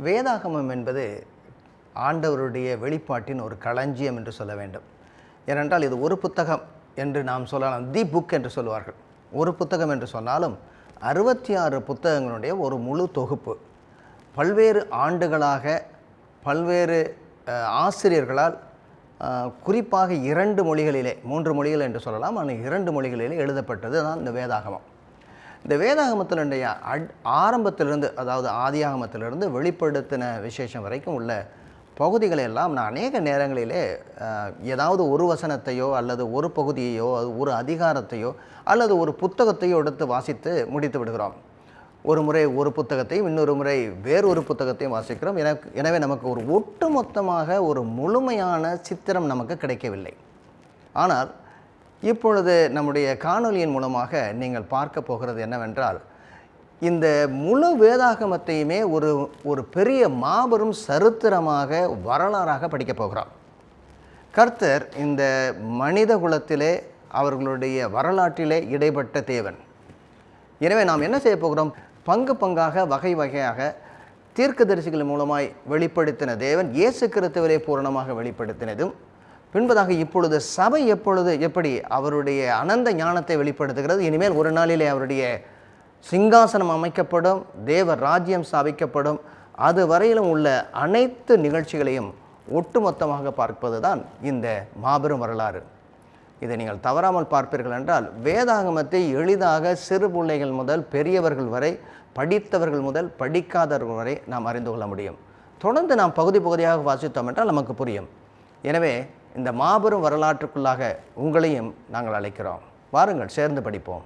வேதாகமம் என்பது ஆண்டவருடைய வெளிப்பாட்டின் ஒரு களஞ்சியம் என்று சொல்ல வேண்டும். ஏனென்றால் இது ஒரு புத்தகம் என்று நாம் சொல்லலாம், தி புக் என்று சொல்வார்கள். ஒரு புத்தகம் என்று சொன்னாலும் 66 புத்தகங்களுடைய ஒரு முழு தொகுப்பு. பல்வேறு ஆண்டுகளாக பல்வேறு ஆசிரியர்களால் குறிப்பாக 2 மொழிகளிலே, 3 மொழிகள் என்று சொல்லலாம், ஆனால் 2 மொழிகளிலே எழுதப்பட்டது தான் இந்த வேதாகமம். இந்த வேதாகமத்தினுடைய ஆரம்பத்திலிருந்து, அதாவது ஆதியாகமத்திலிருந்து வெளிப்படுத்தின விசேஷம் வரைக்கும் உள்ள பகுதிகளை எல்லாம் நான் அநேக நேரங்களிலே ஏதாவது ஒரு வசனத்தையோ அல்லது ஒரு பகுதியையோ ஒரு அதிகாரத்தையோ அல்லது ஒரு புத்தகத்தையோ எடுத்து வாசித்து முடித்து விடுகிறோம். ஒரு முறை ஒரு புத்தகத்தையும் இன்னொரு முறை வேறொரு புத்தகத்தையும் வாசிக்கிறோம். எனவே நமக்கு ஒரு ஒட்டுமொத்தமாக ஒரு முழுமையான சித்திரம் நமக்கு கிடைக்கவில்லை. ஆனால் இப்பொழுது நம்முடைய காணொலியின் மூலமாக நீங்கள் பார்க்க போகிறது என்னவென்றால், இந்த முழு வேதாகமத்தையுமே ஒரு பெரிய மாபெரும் சரித்திரமாக வரலாறாக படிக்கப் போகிறோம். கர்த்தர் இந்த மனித குலத்திலே அவர்களுடைய வரலாற்றிலே இடைப்பட்ட தேவன். எனவே நாம் என்ன செய்ய போகிறோம்? பங்கு பங்காக வகை வகையாக தீர்க்கதரிசிகள் மூலமாய் வெளிப்படுத்தின தேவன் இயேசு கிறிஸ்துவிலே பூரணமாக வெளிப்படுத்தினதும், பின்பதாக இப்பொழுது சபை எப்படி அவருடைய அனந்த ஞானத்தை வெளிப்படுத்துகிறது, இனிமேல் ஒரு நாளிலே அவருடைய சிங்காசனம் அமைக்கப்படும், தேவ ராஜ்யம் ஸ்தாபிக்கப்படும், அது வரையிலும் உள்ள அனைத்து நிகழ்ச்சிகளையும் ஒட்டுமொத்தமாக பார்ப்பது தான் இந்த மாபெரும் வரலாறு. இதை நீங்கள் தவறாமல் பார்ப்பீர்கள் என்றால், வேதாகமத்தை எளிதாக சிறு பிள்ளைகள் முதல் பெரியவர்கள் வரை, படித்தவர்கள் முதல் படிக்காதவர்கள் வரை நாம் அறிந்து கொள்ள முடியும். தொடர்ந்து நாம் பகுதி பகுதியாக வாசித்தோம் என்றால் நமக்கு புரியும். எனவே இந்த மாபெரும் வரலாற்றுக்குள்ளாக உங்களையும் நாங்கள் அழைக்கிறோம். வாருங்கள், சேர்ந்து படிப்போம்.